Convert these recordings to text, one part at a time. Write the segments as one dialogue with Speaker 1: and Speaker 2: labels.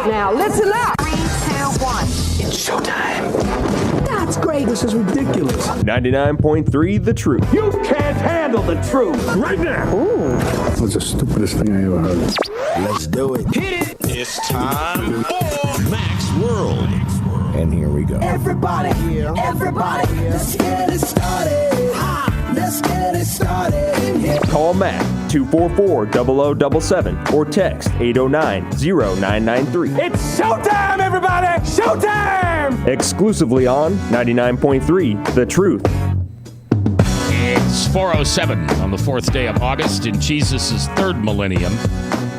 Speaker 1: Now, listen up.
Speaker 2: 3, 2, 1.
Speaker 1: It's showtime.
Speaker 3: That's great.
Speaker 4: This is ridiculous.
Speaker 5: 99.3 The Truth.
Speaker 4: You can't handle the truth right now.
Speaker 3: Ooh.
Speaker 4: That's the stupidest thing I ever heard.
Speaker 6: Let's do it.
Speaker 7: Hit it. It's time for Mac's World.
Speaker 6: And here we go.
Speaker 3: Everybody, let's get it started. Let's get it started.
Speaker 5: Call Mac 244-0077 or text 809-0993.
Speaker 4: It's showtime, everybody! Showtime!
Speaker 5: Exclusively on 99.3 The Truth.
Speaker 8: It's 4:07 on the 4th day of August in Jesus' third millennium,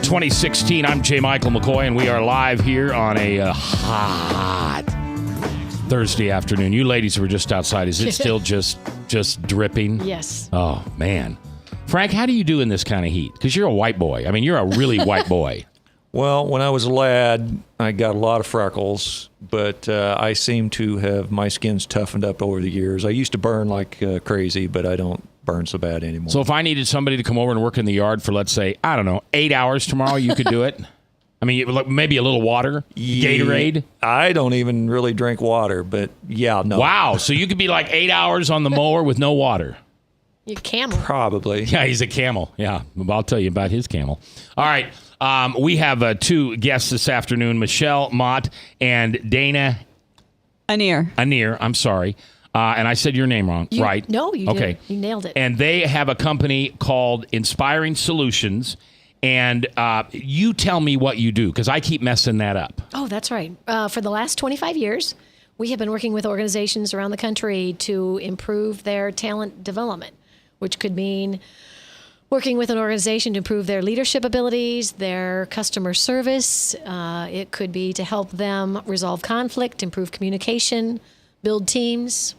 Speaker 8: 2016. I'm J. Michael McCoy, and we are live here on a hot Thursday afternoon. You ladies were just outside. Is it still just dripping?
Speaker 9: Yes.
Speaker 8: Oh, man. Frank, how do you do in this kind of heat? Because you're a white boy. I mean, you're a really white boy.
Speaker 10: Well, when I was a lad, I got a lot of freckles, but I seem to have, my skin's toughened up over the years. I used to burn like crazy, but I don't burn so bad anymore.
Speaker 8: So if I needed somebody to come over and work in the yard for, let's say, I don't know, 8 hours tomorrow, you could do it? I mean, maybe a little water, Gatorade.
Speaker 10: I don't even really drink water, but yeah, no.
Speaker 8: Wow, so you could be like 8 hours on the mower with no water.
Speaker 9: You're camel.
Speaker 10: Probably.
Speaker 8: Yeah, he's a camel. Yeah, I'll tell you about his camel. All right, we have two guests this afternoon, Michele Mott and Dana Anier. I'm sorry. And I said your name wrong, right?
Speaker 9: No, you
Speaker 8: okay.
Speaker 9: didn't. You nailed it.
Speaker 8: And they have a company called Inspiring Solutions. And you tell me what you do, because I keep messing that up.
Speaker 9: Oh, that's right. For the last 25 years, we have been working with organizations around the country to improve their talent development, which could mean working with an organization to improve their leadership abilities, their customer service. It could be to help them resolve conflict, improve communication, build teams.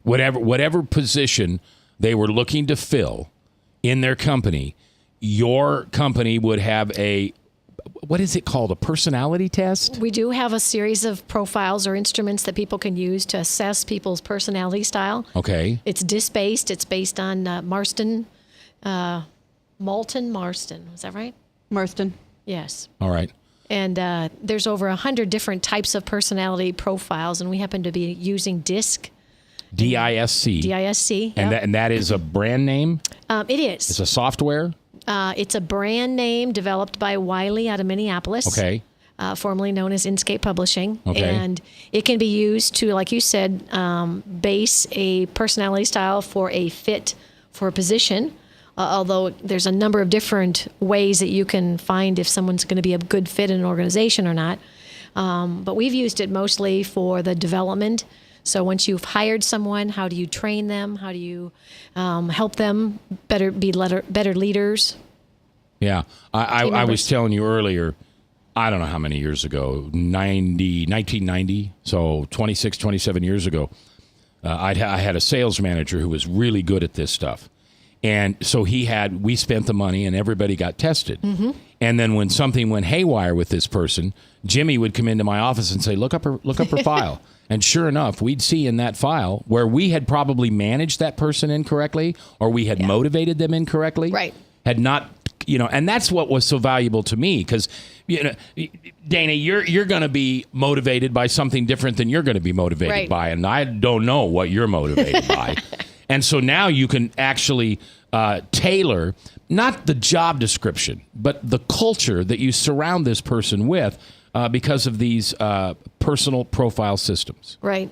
Speaker 8: Whatever position they were looking to fill in their company, your company would have a, what is it called, a personality test?
Speaker 9: We do have a series of profiles or instruments that people can use to assess people's personality style.
Speaker 8: Okay.
Speaker 9: It's DISC-based. It's based on Marston. Is that right?
Speaker 11: Marston.
Speaker 9: Yes.
Speaker 8: All right.
Speaker 9: And there's over 100 different types of personality profiles, and we happen to be using DISC.
Speaker 8: DISC.
Speaker 9: DISC.
Speaker 8: And that is a brand name?
Speaker 9: It is.
Speaker 8: It's a software?
Speaker 9: It's a brand name developed by Wiley out of Minneapolis.
Speaker 8: Okay.
Speaker 9: Formerly known as Inscape Publishing.
Speaker 8: Okay.
Speaker 9: And it can be used to, like you said, base a personality style for a fit for a position. Although there's a number of different ways that you can find if someone's going to be a good fit in an organization or not. But we've used it mostly for the development. So once you've hired someone, how do you train them? How do you help them be better leaders?
Speaker 8: Yeah. I was telling you earlier, I don't know how many years ago, 1990, so 26, 27 years ago, I had a sales manager who was really good at this stuff. And so we spent the money and everybody got tested. Mm-hmm. And then when something went haywire with this person, Jimmy would come into my office and say, look up her file. And sure enough, we'd see in that file where we had probably managed that person incorrectly or we had motivated them incorrectly.
Speaker 9: Right.
Speaker 8: Had not, and that's what was so valuable to me because, Dana, you're going to be motivated by something different than you're going to be motivated by. And I don't know what you're motivated by. And so now you can actually tailor not the job description, but the culture that you surround this person with because of these personal profile systems.
Speaker 9: Right.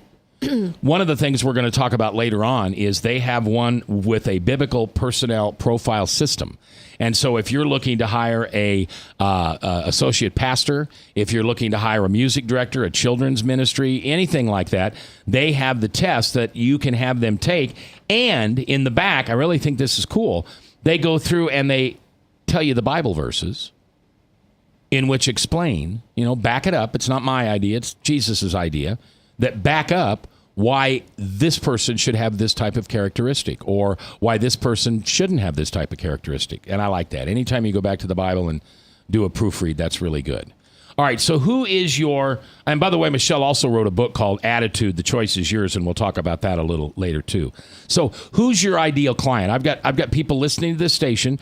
Speaker 8: One of the things we're going to talk about later on is they have one with a biblical personnel profile system. And so if you're looking to hire a associate pastor, if you're looking to hire a music director, a children's ministry, anything like that, they have the test that you can have them take. And in the back, I really think this is cool, they go through and they tell you the Bible verses in which explain, back it up. It's not my idea. It's Jesus's idea that back up why this person should have this type of characteristic or why this person shouldn't have this type of characteristic. And I like that. Anytime you go back to the Bible and do a proofread, that's really good. All right, so who is your, and by the way, Michele also wrote a book called Attitude, The Choice is Yours, and we'll talk about that a little later too. So who's your ideal client? I've got people listening to this station,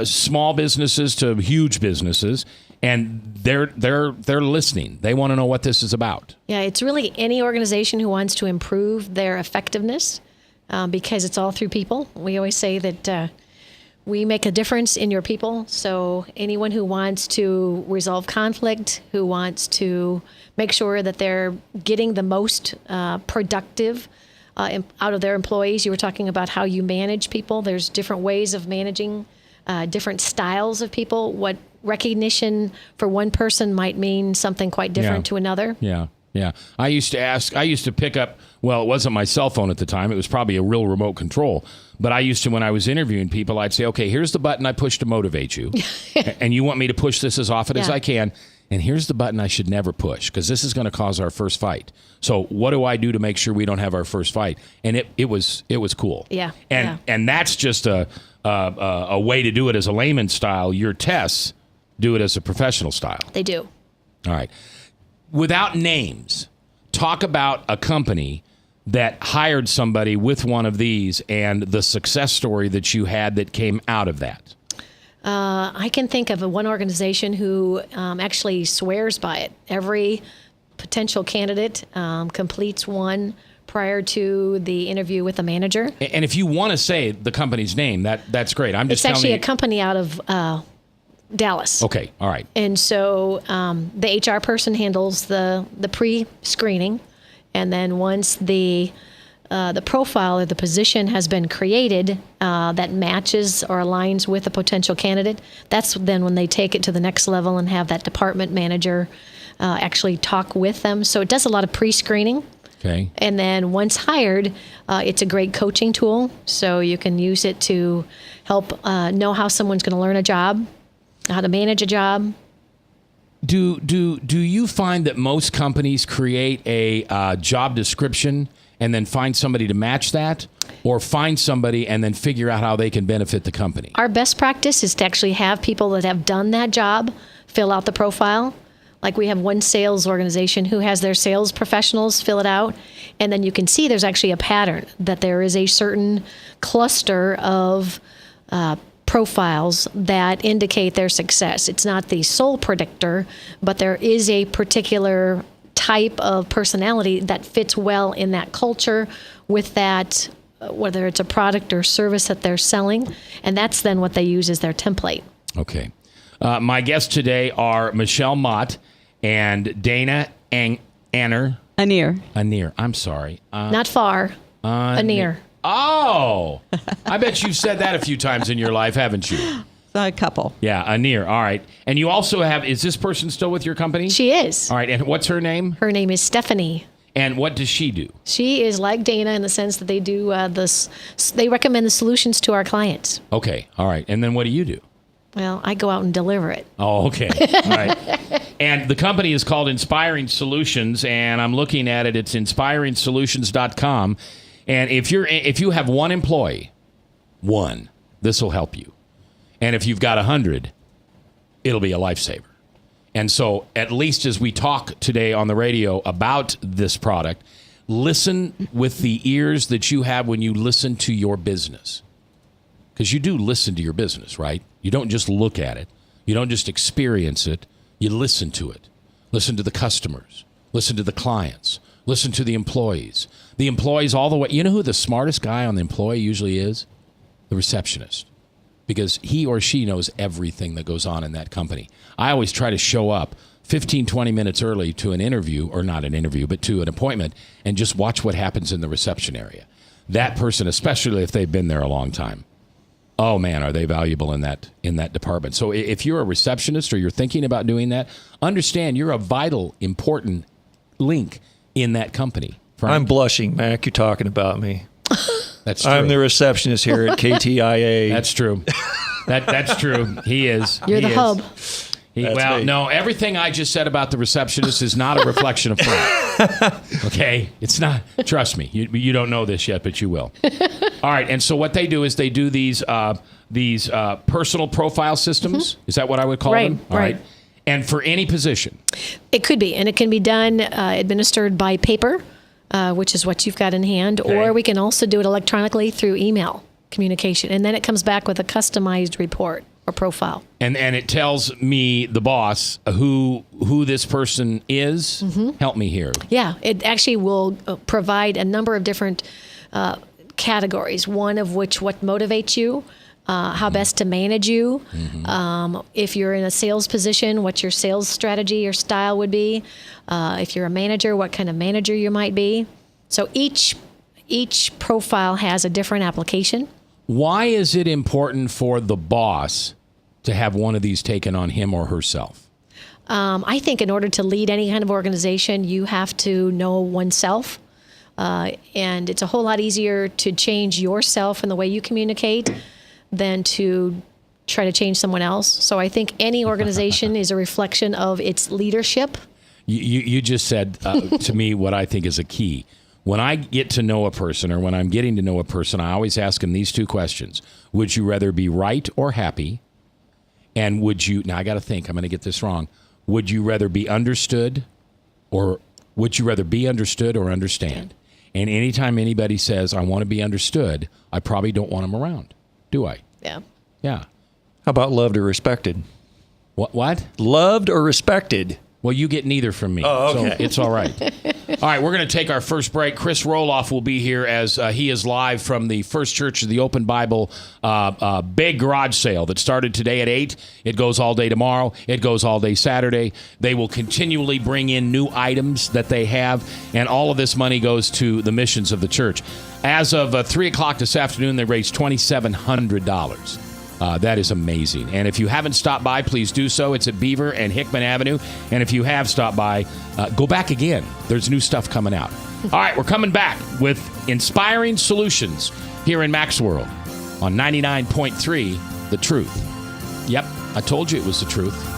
Speaker 8: small businesses to huge businesses, and they're listening. They want to know what this is about.
Speaker 9: Yeah, it's really any organization who wants to improve their effectiveness because it's all through people. We always say that we make a difference in your people. So anyone who wants to resolve conflict, who wants to make sure that they're getting the most productive out of their employees. You were talking about how you manage people. There's different ways of managing different styles of people. What recognition for one person might mean something quite different to another.
Speaker 8: Yeah. I used to pick up, well, it wasn't my cell phone at the time. It was probably a real remote control. But I used to, when I was interviewing people, I'd say, okay, here's the button I push to motivate you. And you want me to push this as often as I can. And here's the button I should never push because this is going to cause our first fight. So what do I do to make sure we don't have our first fight? And it was cool.
Speaker 9: Yeah.
Speaker 8: And that's just a way to do it as a layman style. Your tests do it as a professional style.
Speaker 9: They do.
Speaker 8: All right. Without names, talk about a company that hired somebody with one of these and the success story that you had that came out of that.
Speaker 9: I can think of one organization who actually swears by it. Every potential candidate completes one prior to the interview with the manager.
Speaker 8: And if you want to say the company's name, that's great.
Speaker 9: It's actually a company out of Dallas.
Speaker 8: Okay, all right.
Speaker 9: And so the HR person handles the pre-screening, and then once the profile or the position has been created that matches or aligns with a potential candidate, that's then when they take it to the next level and have that department manager actually talk with them. So it does a lot of pre-screening.
Speaker 8: Okay.
Speaker 9: And then once hired, it's a great coaching tool. So you can use it to help know how someone's going to learn a job, how to manage a job.
Speaker 8: Do you find that most companies create a job description and then find somebody to match that, or find somebody and then figure out how they can benefit the company?
Speaker 9: Our best practice is to actually have people that have done that job fill out the profile. Like we have one sales organization who has their sales professionals fill it out, and then you can see there's actually a pattern that there is a certain cluster of profiles that indicate their success. It's not the sole predictor, but there is a particular type of personality that fits well in that culture with that, whether it's a product or service that they're selling, and that's then what they use as their template.
Speaker 8: Okay. My guests today are Michele Mott and Dana Anner. Anir. I'm sorry.
Speaker 9: Not far. Anir.
Speaker 8: Oh, I bet you've said that a few times in your life, haven't you?
Speaker 2: A couple.
Speaker 8: Yeah, Anir. All right. And you also have, is this person still with your company?
Speaker 9: She is.
Speaker 8: All right. And what's her name?
Speaker 9: Her name is Stephanie.
Speaker 8: And what does she do?
Speaker 9: She is like Dana in the sense that they do they recommend the solutions to our clients.
Speaker 8: Okay. All right. And then what do you do?
Speaker 9: Well, I go out and deliver it.
Speaker 8: Oh, okay. All right. And the company is called Inspiring Solutions, and I'm looking at it. It's inspiringsolutions.com. And if you have one employee, this will help you. And if you've got 100, it'll be a lifesaver. And so at least as we talk today on the radio about this product, listen with the ears that you have when you listen to your business. Because you do listen to your business, right? You don't just look at it. You don't just experience it. You listen to it. Listen to the customers. Listen to the clients. Listen to the employees. The employees all the way. You know who the smartest guy on the employee usually is? The receptionist. Because he or she knows everything that goes on in that company. I always try to show up 15, 20 minutes early to an interview, or not an interview, but to an appointment, and just watch what happens in the reception area. That person, especially if they've been there a long time, oh man, are they valuable in that department. So if you're a receptionist or you're thinking about doing that, understand you're a vital, important link in that company. Frank?
Speaker 10: I'm blushing, Mac. You're talking about me.
Speaker 8: That's true.
Speaker 10: I'm the receptionist here at KTIA.
Speaker 8: That's true. That's true. He is.
Speaker 9: You're the hub.
Speaker 8: Well,
Speaker 10: me.
Speaker 8: no, everything I just said about the receptionist is not a reflection of Frank. Okay? It's not. Trust me. You don't know this yet, but you will. All right. And so what they do is they do these personal profile systems. Is that what I would call them? All right. And for any position.
Speaker 9: It could be. And it can be done, administered by paper, which is what you've got in hand.
Speaker 8: Okay.
Speaker 9: Or we can also do it electronically through email communication. And then it comes back with a customized report or profile.
Speaker 8: And it tells me, the boss, who this person is. Help me here.
Speaker 9: Yeah, it actually will provide a number of different categories, one of which what motivates you, how best to manage you. If you're in a sales position, what your sales strategy or style would be. If you're a manager, what kind of manager you might be. So each profile has a different application.
Speaker 8: Why is it important for the boss to have one of these taken on him or herself?
Speaker 9: I think in order to lead any kind of organization, you have to know oneself. And it's a whole lot easier to change yourself and the way you communicate than to try to change someone else. So I think any organization is a reflection of its leadership.
Speaker 8: You just said to me what I think is a key. When I get to know a person, or when I'm getting to know a person, I always ask them these two questions. Would you rather be right or happy? And now I got to think, I'm going to get this wrong. Would you rather be understood, or would you rather be understood or understand? And anytime anybody says, I want to be understood, I probably don't want them around. Do I?
Speaker 9: Yeah.
Speaker 8: Yeah.
Speaker 10: How about loved or respected?
Speaker 8: What?
Speaker 10: Loved or respected?
Speaker 8: Well, you get neither from me.
Speaker 10: Oh, okay.
Speaker 8: So it's all right. All right, we're going to take our first break. Chris Roloff will be here as he is live from the First Church of the Open Bible big garage sale that started today at 8. It goes all day tomorrow. It goes all day Saturday. They will continually bring in new items that they have, and all of this money goes to the missions of the church. As of 3 o'clock this afternoon, they raised $2,700. That is amazing. And if you haven't stopped by, please do so. It's at Beaver and Hickman Avenue. And if you have stopped by, go back again. There's new stuff coming out. All right, we're coming back with inspiring solutions here in Mac's World on 99.3 The Truth. Yep, I told you it was the truth.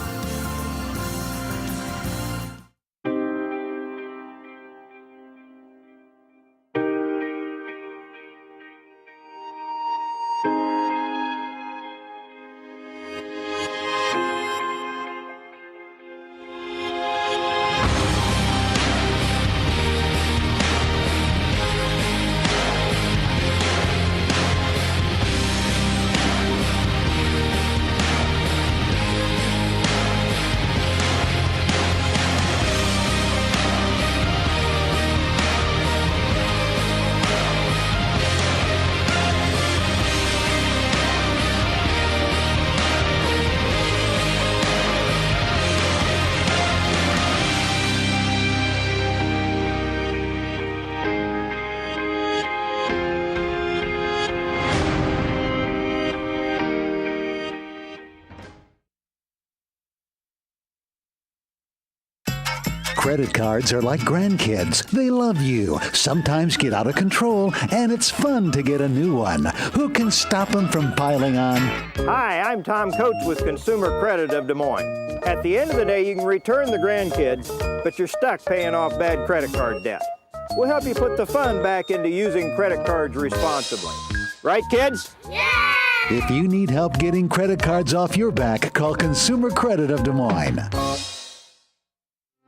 Speaker 2: Credit cards are like grandkids. They love you, sometimes get out of control, and it's fun to get a new one. Who can stop them from piling on?
Speaker 11: Hi, I'm Tom Coates with Consumer Credit of Des Moines. At the end of the day, you can return the grandkids, but you're stuck paying off bad credit card debt. We'll help you put the fun back into using credit cards responsibly. Right, kids?
Speaker 2: Yeah! If you need help getting credit cards off your back, call Consumer Credit of Des Moines.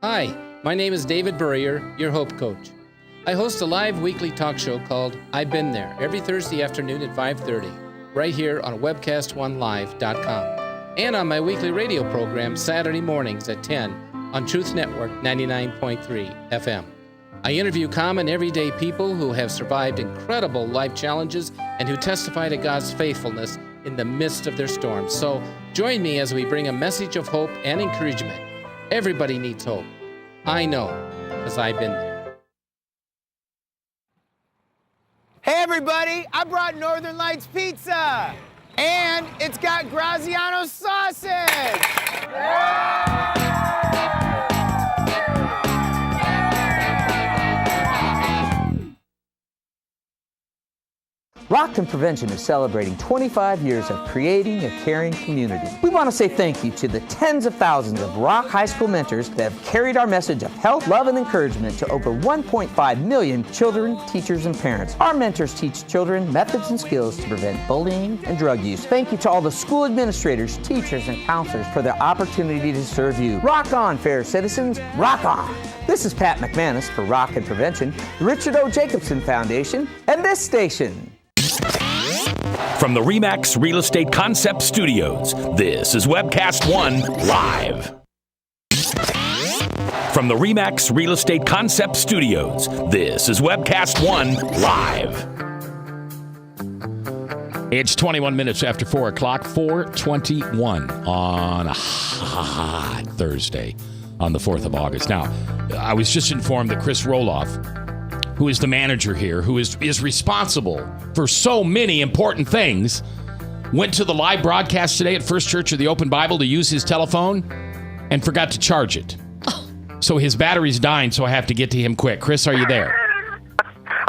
Speaker 12: Hi, my name is David Burrier, your Hope Coach. I host a live weekly talk show called I've Been There every Thursday afternoon at 5:30, right here on webcast1live.com, and on my weekly radio program Saturday mornings at 10 on Truth Network 99.3 FM. I interview common everyday people who have survived incredible life challenges and who testify to God's faithfulness in the midst of their storms. So join me as we bring a message of hope and encouragement. Everybody needs hope. I know, because I've been there.
Speaker 11: Hey everybody, I brought Northern Lights Pizza! And it's got Graziano sausage!
Speaker 13: Rockton Prevention is celebrating 25 years of creating a caring community. We want to say thank you to the tens of thousands of Rock High School mentors that have carried our message of health, love, and encouragement to over 1.5 million children, teachers, and parents. Our mentors teach children methods and skills to prevent bullying and drug use. Thank you to all the school administrators, teachers, and counselors for their opportunity to serve you. Rock on, fair citizens. Rock on. This is Pat McManus for Rock and Prevention, the Richard O. Jacobson Foundation, and this station.
Speaker 14: From the RE/MAX Real Estate Concept Studios, this is Webcast One Live. From the RE/MAX Real Estate Concept Studios, this is Webcast One Live.
Speaker 8: It's 21 minutes after 4 o'clock, 4:21 on a hot Thursday on the 4th of August. Now, I was just informed that Chris Roloff, who is the manager here, who is responsible for so many important things, went to the live broadcast today at First Church of the Open Bible to use his telephone and forgot to charge it. So his battery's dying, so I have to get to him quick. Chris, are you there?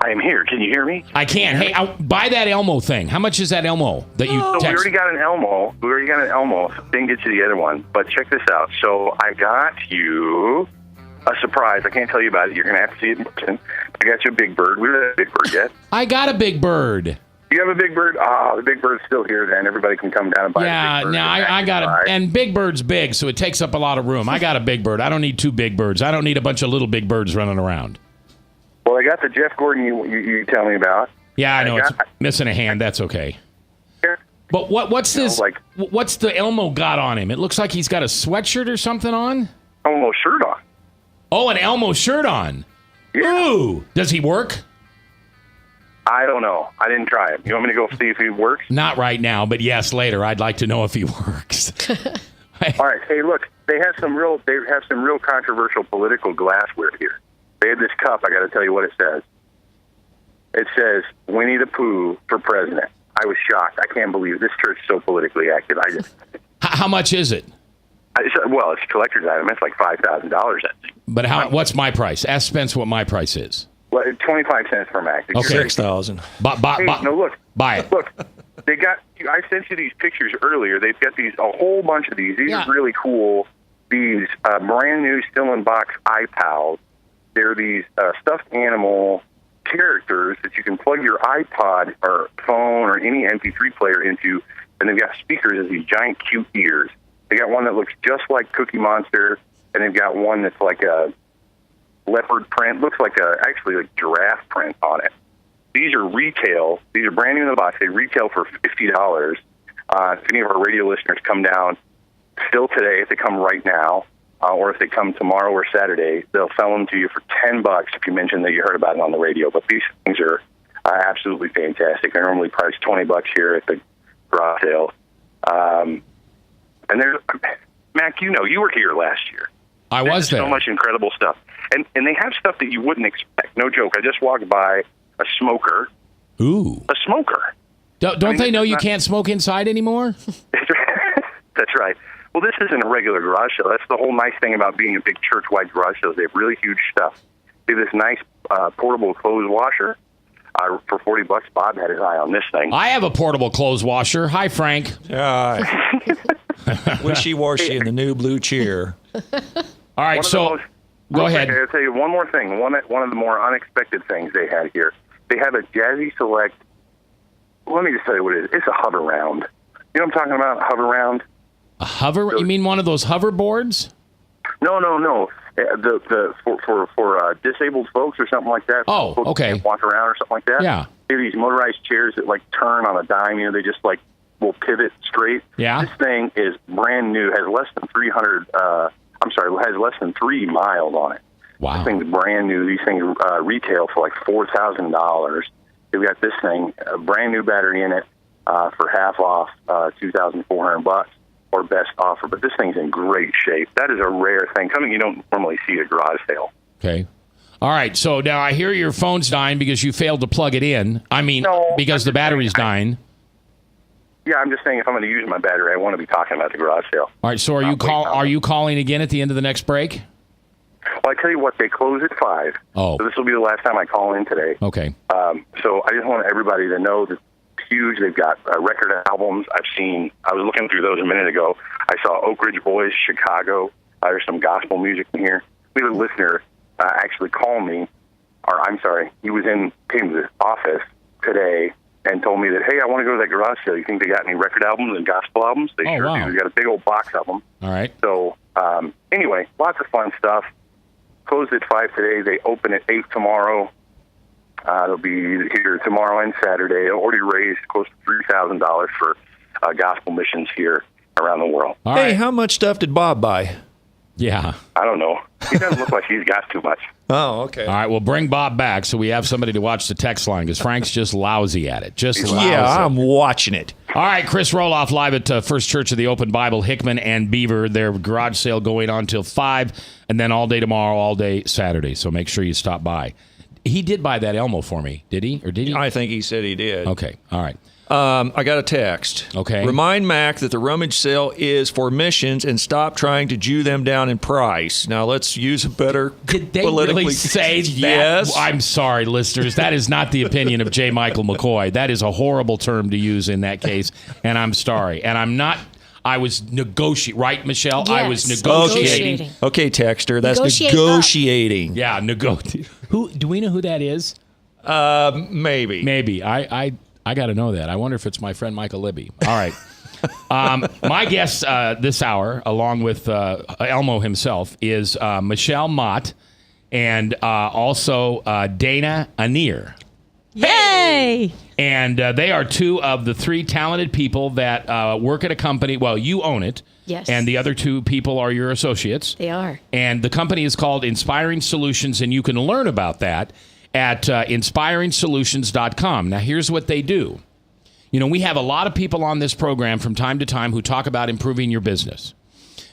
Speaker 15: I am here. Can you hear me?
Speaker 8: I can. Hey, buy that Elmo thing. How much is that Elmo that you
Speaker 15: So
Speaker 8: text?
Speaker 15: we already got an Elmo. Didn't get you the other one. But check this out. So I got you a surprise. I can't tell you about it. You're going to have to see it in person. I got you a big bird. We don't have a big bird yet.
Speaker 8: I got a big bird.
Speaker 15: You have a big bird? Oh, the big bird's still here then. Everybody can come down and buy
Speaker 8: Yeah,
Speaker 15: the big bird.
Speaker 8: no, I got it. And Big Bird's big, so it takes up a lot of room. I got a big bird. I don't need 2 big birds. I don't need a bunch of little big birds running around.
Speaker 15: Well, I got the Jeff Gordon you tell me about.
Speaker 8: Yeah, I know. It's missing a hand. That's okay. But what's this? What's the Elmo got on him? It looks like he's got a sweatshirt or something on.
Speaker 15: Elmo shirt on.
Speaker 8: Oh, an Elmo shirt on.
Speaker 15: Yeah.
Speaker 8: Ooh. Does he work?
Speaker 15: I don't know. I didn't try it. You want me to go see if he works?
Speaker 8: Not right now, but yes, later. I'd like to know if he works.
Speaker 15: All right. Hey, look. They have some real controversial political glassware here. They had this cup. I got to tell you what it says. It says Winnie the Pooh for president. I was shocked. I can't believe this church is so politically active.
Speaker 8: How much is it?
Speaker 15: It's a collector's item. It's like $5,000.
Speaker 8: But what's my price? Ask Spence what my price is.
Speaker 15: Well, 25 cents per Mac.
Speaker 8: Okay.
Speaker 10: 6,000.
Speaker 15: Look.
Speaker 8: Buy it.
Speaker 15: Look, they got. I sent you these pictures earlier. They've got a whole bunch of these. These are really cool. These brand new, still in box iPals. They're these stuffed animal characters that you can plug your iPod or phone or any MP3 player into, and they've got speakers as these giant, cute ears. They got one that looks just like Cookie Monster, and they've got one that's like a leopard print, looks like actually like giraffe print on it. These are retail. These are brand new in the box. They retail for $50. If any of our radio listeners come down still today, if they come right now, or if they come tomorrow or Saturday, they'll sell them to you for $10 if you mention that you heard about it on the radio. But these things are absolutely fantastic. They're normally priced $20 here at the garage sale. And there's, Mac, you were here last year.
Speaker 8: I was there.
Speaker 15: So much incredible stuff. And they have stuff that you wouldn't expect. No joke. I just walked by a smoker.
Speaker 8: Ooh.
Speaker 15: A smoker.
Speaker 8: Don't they know you can't smoke inside anymore?
Speaker 15: That's right. Well, this isn't a regular garage sale. That's the whole nice thing about being a big church-wide garage sale. They have really huge stuff. They have this nice portable clothes washer. For $40, Bob had his eye on this thing.
Speaker 8: I have a portable clothes washer. Hi, Frank.
Speaker 10: Wishy-washy in the new blue chair.
Speaker 8: All right, so go ahead.
Speaker 15: I'll tell you one more thing. One of the more unexpected things they had here. They have a Jazzy Select. Let me just tell you what it is. It's a hover round. You know what I'm talking about? A hover round.
Speaker 8: A hover? You mean one of those hoverboards?
Speaker 15: No. For disabled folks or something like that.
Speaker 8: Oh,
Speaker 15: folks
Speaker 8: okay.
Speaker 15: Can't walk around or something like that.
Speaker 8: Yeah.
Speaker 15: They have these motorized chairs that turn on a dime. They just will pivot straight.
Speaker 8: Yeah.
Speaker 15: This thing is brand new. Has less than 3 miles on it.
Speaker 8: Wow.
Speaker 15: This thing's brand new. These things retail for $4,000. They've got this thing, a brand new battery in it, for half off, $2,400. Or best offer, but this thing's in great shape. That is a rare thing. You don't normally see at a garage sale.
Speaker 8: Okay. All right, so now I hear your phone's dying because you failed to plug it in. Because the battery's dying.
Speaker 15: Yeah, I'm just saying if I'm going to use my battery, I want to be talking about the garage sale.
Speaker 8: All right, so are you calling again at the end of the next break?
Speaker 15: Well, I tell you what, they close at 5.
Speaker 8: Oh.
Speaker 15: So this will be the last time I call in today.
Speaker 8: Okay.
Speaker 15: So I just want everybody to know that huge. They've got record albums. I was looking through those a minute ago. I saw Oak Ridge Boys, Chicago. There's some gospel music in here. We had a listener actually call me, he came to the office today and told me that, hey, I want to go to that garage sale. You think they got any record albums and gospel albums? They sure do. They got a big old box of them.
Speaker 8: All right.
Speaker 15: So, anyway, lots of fun stuff. Closed at 5 today. They open at 8 tomorrow. They'll be here tomorrow and Saturday. Already raised close to $3,000 for gospel missions here around the world.
Speaker 10: Hey, how much stuff did Bob buy?
Speaker 8: Yeah.
Speaker 15: I don't know. He doesn't look like he's got too much.
Speaker 10: Oh, okay.
Speaker 8: All right, well, bring Bob back so we have somebody to watch the text line because Frank's just lousy at it.
Speaker 10: Yeah, I'm watching it.
Speaker 8: All right, Chris Roloff live at First Church of the Open Bible, Hickman and Beaver. Their garage sale going on till 5, and then all day tomorrow, all day Saturday. So make sure you stop by. He did buy that Elmo for me, did he? Or did he?
Speaker 10: I think he said he did.
Speaker 8: Okay, all right.
Speaker 10: I got a text.
Speaker 8: Okay.
Speaker 10: Remind Mac that the rummage sale is for missions and stop trying to Jew them down in price. Now, let's use a better
Speaker 8: Did they really say that?
Speaker 10: Yes.
Speaker 8: I'm sorry, listeners. That is not the opinion of J. Michael McCoy. That is a horrible term to use in that case, and I'm sorry. And I'm not... I was negotiating, right, Michelle?
Speaker 9: Yes.
Speaker 8: I was negotiating.
Speaker 10: Okay, Texter, that's negotiating.
Speaker 8: Yeah, Who do we know who that is?
Speaker 10: Maybe.
Speaker 8: Maybe. I got to know that. I wonder if it's my friend Michael Libby. All right. My guest this hour, along with Elmo himself, is Michelle Mott and also Dana Anier.
Speaker 16: Yay!
Speaker 8: And they are two of the 3 talented people that work at a company. Well, you own it.
Speaker 9: Yes.
Speaker 8: And the other 2 people are your associates.
Speaker 9: They are.
Speaker 8: And the company is called Inspiring Solutions, and you can learn about that at inspiringsolutions.com. Now, here's what they do. You know, we have a lot of people on this program from time to time who talk about improving your business.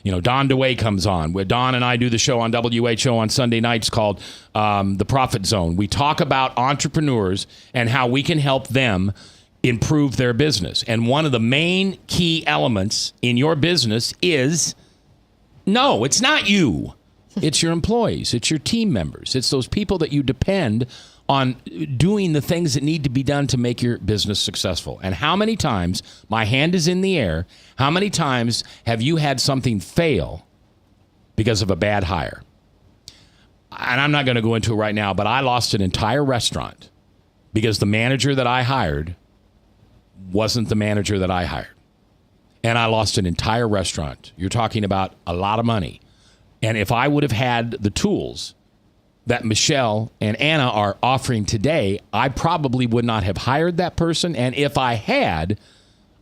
Speaker 8: You know, Don DeWay comes on. Where Don and I do the show on WHO on Sunday nights called The Profit Zone. We talk about entrepreneurs and how we can help them improve their business. And one of the main key elements in your business is, no, it's not you. It's your employees. It's your team members. It's those people that you depend on doing the things that need to be done to make your business successful. And how many times, my hand is in the air, how many times have you had something fail because of a bad hire? And I'm not going to go into it right now, but I lost an entire restaurant because the manager that I hired wasn't the manager that I hired. And I lost an entire restaurant. You're talking about a lot of money. And if I would have had the tools that Michelle and Anna are offering today, I probably would not have hired that person. And if I had,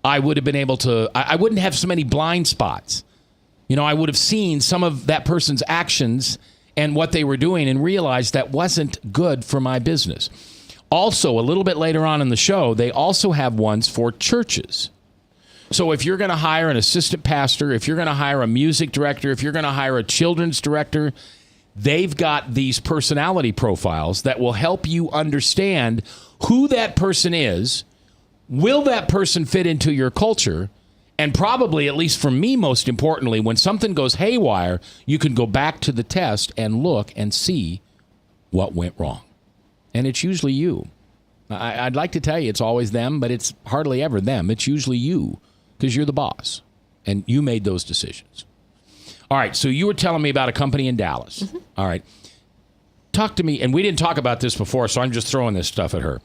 Speaker 8: I would have been able to, I wouldn't have so many blind spots. You know, I would have seen some of that person's actions and what they were doing and realized that wasn't good for my business. Also, a little bit later on in the show, they also have ones for churches. So if you're going to hire an assistant pastor, if you're going to hire a music director, if you're going to hire a children's director, they've got these personality profiles that will help you understand who that person is, will that person fit into your culture, and probably, at least for me, most importantly, when something goes haywire, you can go back to the test and look and see what went wrong. And it's usually you. I'd like to tell you it's always them, but it's hardly ever them. It's usually you because you're the boss and you made those decisions. All right, so you were telling me about a company in Dallas. Mm-hmm. All right. Talk to me, and we didn't talk about this before, so I'm just throwing this stuff at her.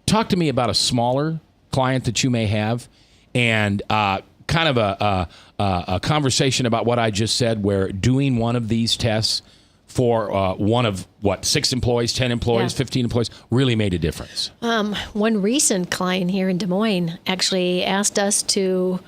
Speaker 8: Talk to me about a smaller client that you may have and kind of a conversation about what I just said, where doing one of these tests for one of, 6 employees, 10 employees, 15 employees, really made a difference.
Speaker 9: One recent client here in Des Moines actually asked us to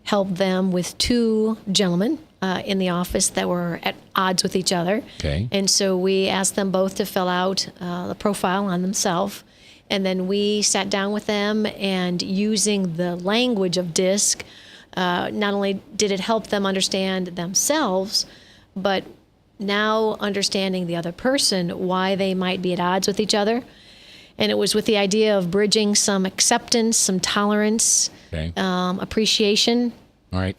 Speaker 9: help them with 2 gentlemen in the office that were at odds with each other.
Speaker 8: Okay.
Speaker 9: And so we asked them both to fill out the profile on themselves. And then we sat down with them, and using the language of DISC, not only did it help them understand themselves, but now understanding the other person, why they might be at odds with each other. And it was with the idea of bridging some acceptance, some tolerance, appreciation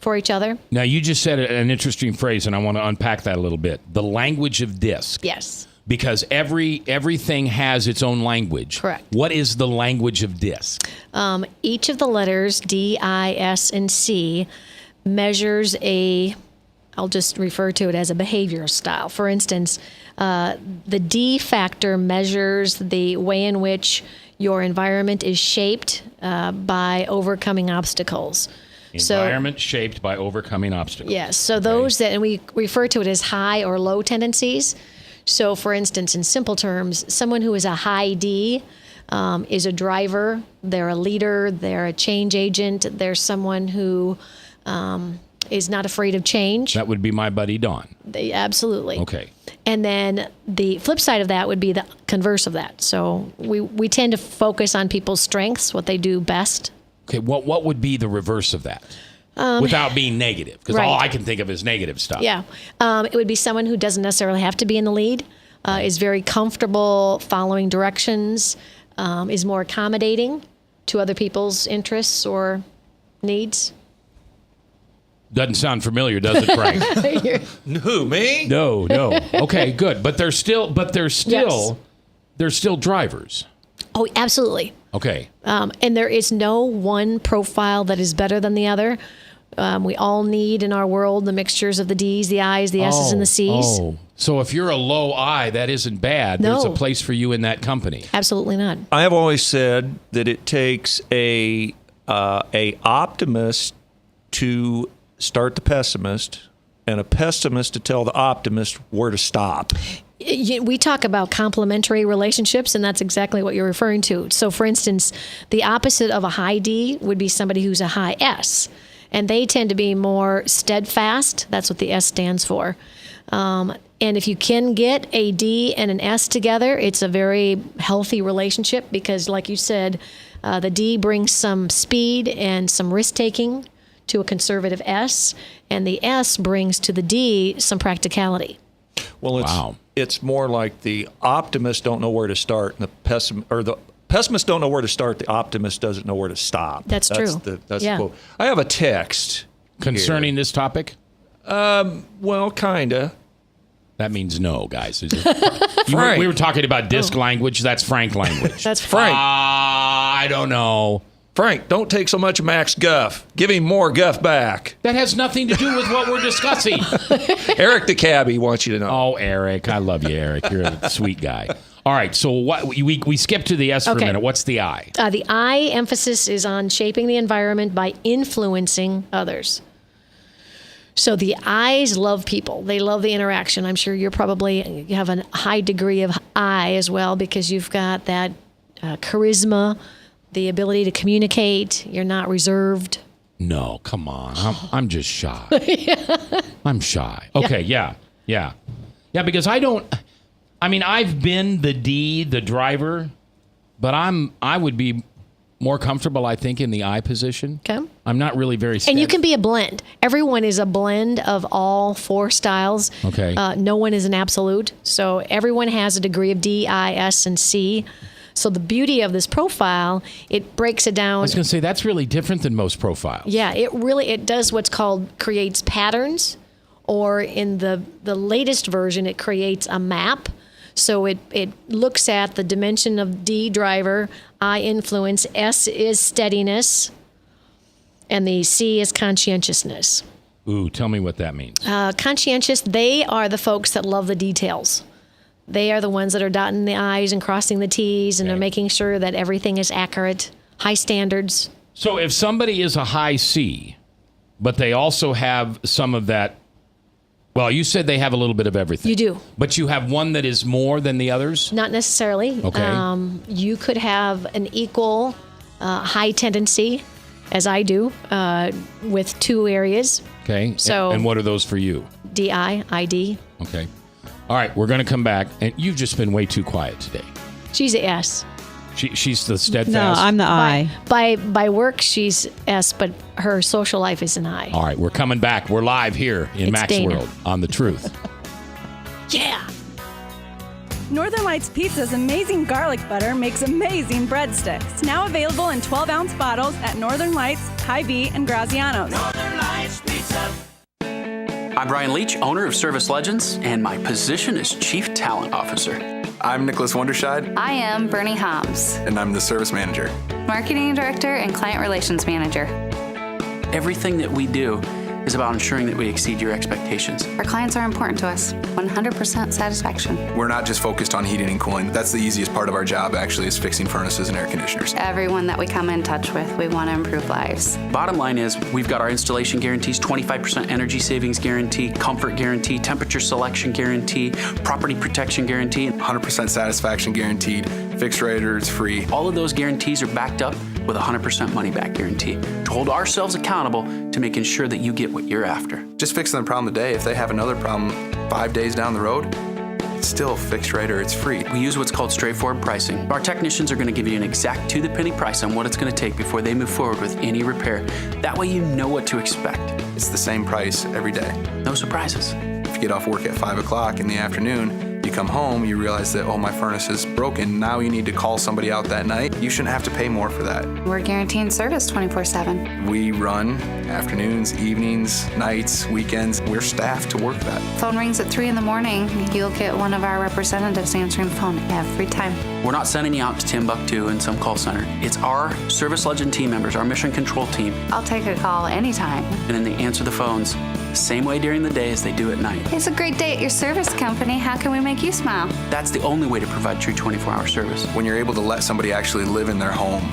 Speaker 9: for each other.
Speaker 8: Now, you just said an interesting phrase, and I want to unpack that a little bit. The language of DISC.
Speaker 9: Yes.
Speaker 8: because everything has its own language.
Speaker 9: Correct.
Speaker 8: What is the language of DISC?
Speaker 9: Each of the letters, D, I, S, and C, measures I'll just refer to it as a behavioral style. For instance, the D factor measures the way in which your environment is shaped by overcoming obstacles.
Speaker 8: Environment shaped by overcoming obstacles.
Speaker 9: Yes. So those and we refer to it as high or low tendencies. So, for instance, in simple terms, someone who is a high D is a driver. They're a leader. They're a change agent. They're someone who is not afraid of change.
Speaker 8: That would be my buddy Dawn.
Speaker 9: Absolutely.
Speaker 8: Okay.
Speaker 9: And then the flip side of that would be the converse of that. So we tend to focus on people's strengths, what they do best.
Speaker 8: Okay, what would be the reverse of that? Without being negative, because all I can think of is negative stuff.
Speaker 9: Yeah. It would be someone who doesn't necessarily have to be in the lead, is very comfortable following directions, is more accommodating to other people's interests or needs.
Speaker 8: Doesn't sound familiar, does it, Frank?
Speaker 10: Who, me?
Speaker 8: No. Okay, good. But they're still drivers.
Speaker 9: Oh, absolutely.
Speaker 8: Okay.
Speaker 9: And there is no one profile that is better than the other. We all need in our world the mixtures of the D's, the I's, the S's, and the C's.
Speaker 8: Oh, so if you're a low I, that isn't bad.
Speaker 9: No.
Speaker 8: There's a place for you in that company.
Speaker 9: Absolutely not.
Speaker 10: I have always said that it takes a optimist to start the pessimist, and a pessimist to tell the optimist where to stop.
Speaker 9: We talk about complementary relationships, and that's exactly what you're referring to. So, for instance, the opposite of a high D would be somebody who's a high S, and they tend to be more steadfast. That's what the S stands for. And if you can get a D and an S together, it's a very healthy relationship because, like you said, the D brings some speed and some risk-taking to a conservative S, and the S brings to the D some practicality.
Speaker 10: Well, it's more like the optimists don't know where to start, and the pessimists don't know where to start. The optimist doesn't know where to stop.
Speaker 9: That's true.
Speaker 10: That's the quote. I have a text
Speaker 8: concerning this topic.
Speaker 10: Well, kinda.
Speaker 8: That means no, guys. We were talking about DISC language. That's Frank language.
Speaker 9: That's
Speaker 10: Frank.
Speaker 8: I don't know.
Speaker 10: Frank, don't take so much Max guff. Give him more guff back.
Speaker 8: That has nothing to do with what we're discussing.
Speaker 10: Eric the cabbie wants you to know.
Speaker 8: Oh, Eric. I love you, Eric. You're a sweet guy. All right, so what we skipped to the S for a minute. What's the I?
Speaker 9: The I emphasis is on shaping the environment by influencing others. So the I's love people. They love the interaction. I'm sure you have a high degree of I as well because you've got that charisma, the ability to communicate. You're not reserved.
Speaker 8: No, come on. I'm just shy. I'm shy. Okay, yeah, because I've been the D, the driver, but I would be more comfortable, I think, in the I position.
Speaker 9: Okay.
Speaker 8: I'm not really very steady.
Speaker 9: And you can be a blend. Everyone is a blend of all four styles.
Speaker 8: Okay.
Speaker 9: No one is an absolute. So everyone has a degree of D, I, S, and C. So the beauty of this profile, it breaks it down.
Speaker 8: I was going to say, that's really different than most profiles.
Speaker 9: Yeah, it does what's called creates patterns, or in the latest version, it creates a map. So it looks at the dimension of D, driver, I, influence, S is steadiness, and the C is conscientiousness.
Speaker 8: Ooh, tell me what that means.
Speaker 9: Conscientious, they are the folks that love the details. They are the ones that are dotting the I's and crossing the T's and are making sure that everything is accurate, high standards.
Speaker 8: So if somebody is a high C, but they also have some of that, well, you said they have a little bit of everything.
Speaker 9: You do.
Speaker 8: But you have one that is more than the others?
Speaker 9: Not necessarily.
Speaker 8: Okay.
Speaker 9: You could have an equal high tendency, as I do, with two areas.
Speaker 8: Okay.
Speaker 9: So,
Speaker 8: and what are those for you?
Speaker 9: DI, ID.
Speaker 8: Okay. All right, we're going to come back. And you've just been way too quiet today.
Speaker 9: She's a S.
Speaker 8: She's the steadfast?
Speaker 16: No, I'm the I.
Speaker 9: By work, she's S, but her social life is an I.
Speaker 8: All right, we're coming back. We're live here in Max
Speaker 9: Dana.
Speaker 8: World on The Truth.
Speaker 9: Yeah.
Speaker 17: Northern Lights Pizza's amazing garlic butter makes amazing breadsticks. Now available in 12-ounce bottles at Northern Lights, Hy-Vee, and Graziano's.
Speaker 3: Northern Lights Pizza.
Speaker 18: I'm Brian Leach, owner of Service Legends, and my position is Chief Talent Officer.
Speaker 19: I'm Nicholas Wonderscheid.
Speaker 20: I am Bernie Homs,
Speaker 19: And I'm the Service Manager.
Speaker 20: Marketing Director and Client Relations Manager.
Speaker 18: Everything that we do is about ensuring that we exceed your expectations.
Speaker 20: Our clients are important to us. 100% satisfaction.
Speaker 19: We're not just focused on heating and cooling. That's the easiest part of our job, actually, is fixing furnaces and air conditioners.
Speaker 20: Everyone that we come in touch with, we want to improve lives.
Speaker 18: Bottom line is, we've got our installation guarantees, 25% energy savings guarantee, comfort guarantee, temperature selection guarantee, property protection guarantee.
Speaker 19: 100% satisfaction guaranteed. Fixed rate or it's free.
Speaker 18: All of those guarantees are backed up with a 100% money back guarantee to hold ourselves accountable to making sure that you get what you're after.
Speaker 19: Just fixing the problem today. If they have another problem 5 days down the road, it's still fixed rate or it's free.
Speaker 18: We use what's called straightforward pricing. Our technicians are going to give you an exact to-the-penny price on what it's going to take before they move forward with any repair. That way you know what to expect.
Speaker 19: It's the same price every day.
Speaker 18: No surprises.
Speaker 19: If you get off work at 5 o'clock in the afternoon, you come home, you realize that, oh, my furnace is broken. Now you need to call somebody out that night. You shouldn't have to pay more for that.
Speaker 20: We're guaranteeing service 24/7.
Speaker 19: We run afternoons, evenings, nights, weekends. We're staffed to work that.
Speaker 20: Phone rings at 3 in the morning. You'll get one of our representatives answering the phone every time.
Speaker 18: We're not sending you out to Timbuktu in some call center. It's our Service Legend team members, our mission control team.
Speaker 20: I'll take a call anytime.
Speaker 18: And then they answer the phones the same way during the day as they do at night.
Speaker 20: It's a great day at your service company. How can we make you smile?
Speaker 18: That's the only way to provide true 24-hour service.
Speaker 19: When you're able to let somebody actually live in their home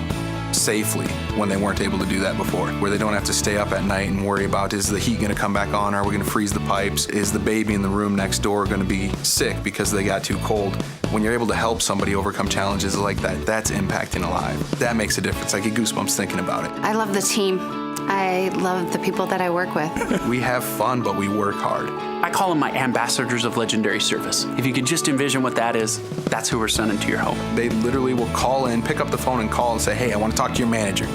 Speaker 19: safely when they weren't able to do that before, where they don't have to stay up at night and worry about, is the heat going to come back on? Are we going to freeze the pipes? Is the baby in the room next door going to be sick because they got too cold? When you're able to help somebody overcome challenges like that, that's impacting a life. That makes a difference. I get goosebumps thinking about it.
Speaker 20: I love the team. I love the people that I work with.
Speaker 19: We have fun, but we work hard.
Speaker 18: I call them my ambassadors of legendary service. If you could just envision what that is, that's who we're sending to your home.
Speaker 19: They literally will call in, pick up the phone and call and say, hey, I want to talk to your manager.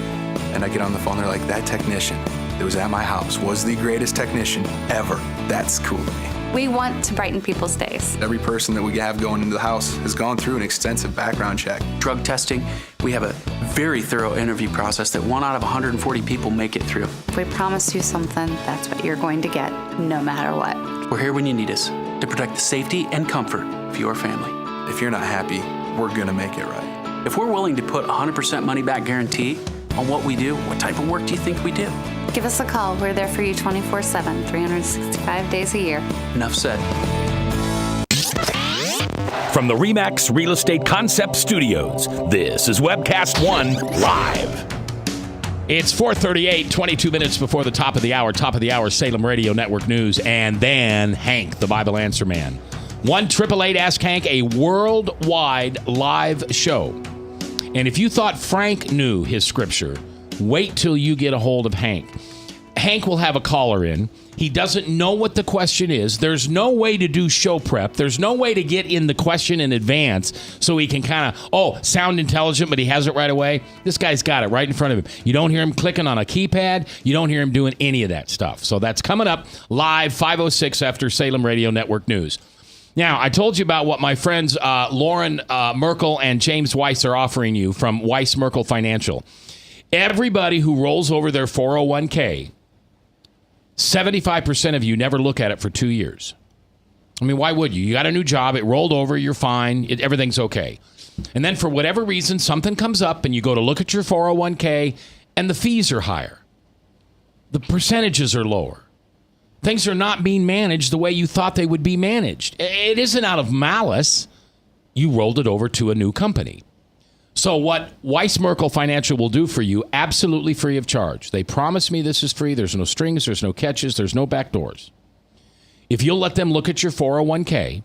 Speaker 19: And I get on the phone, they're like, that technician that was at my house was the greatest technician ever. That's cool to me.
Speaker 20: We want to brighten people's days.
Speaker 19: Every person that we have going into the house has gone through an extensive background check.
Speaker 18: Drug testing, we have a very thorough interview process that 1 out of 140 people make it through.
Speaker 20: If we promise you something, that's what you're going to get, no matter what.
Speaker 18: We're here when you need us to protect the safety and comfort of your family.
Speaker 19: If you're not happy, we're going to make it right.
Speaker 18: If we're willing to put 100% money back guarantee on what we do, what type of work do you think we do?
Speaker 20: Give us a call. We're there for you 24/7, 365 days a year.
Speaker 18: Enough said.
Speaker 14: From the RE/MAX Real Estate Concept Studios, this is Webcast One Live.
Speaker 8: It's 4:38, 22 minutes before the top of the hour, Salem Radio Network News, and then Hank, the Bible Answer Man. 1-888-ASK Hank, a worldwide live show. And if you thought Frank knew his scripture, wait till you get a hold of Hank. Hank will have a caller in. He doesn't know what the question is. There's no way to do show prep. There's no way to get in the question in advance so he can kind of, sound intelligent, but he has it right away. This guy's got it right in front of him. You don't hear him clicking on a keypad. You don't hear him doing any of that stuff. So that's coming up live, 5:06 after Salem Radio Network News. Now, I told you about what my friends Lauren Merkel and James Weiss are offering you from Weiss Merkel Financial. Everybody who rolls over their 401k, 75% of you never look at it for 2 years. I mean, why would you? You got a new job, it rolled over, you're fine, everything's okay. And then for whatever reason, something comes up and you go to look at your 401k and the fees are higher. The percentages are lower. Things are not being managed the way you thought they would be managed. It isn't out of malice. You rolled it over to a new company. So what Weiss Merkel Financial will do for you, absolutely free of charge. They promise me this is free. There's no strings. There's no catches. There's no back doors. If you'll let them look at your 401k,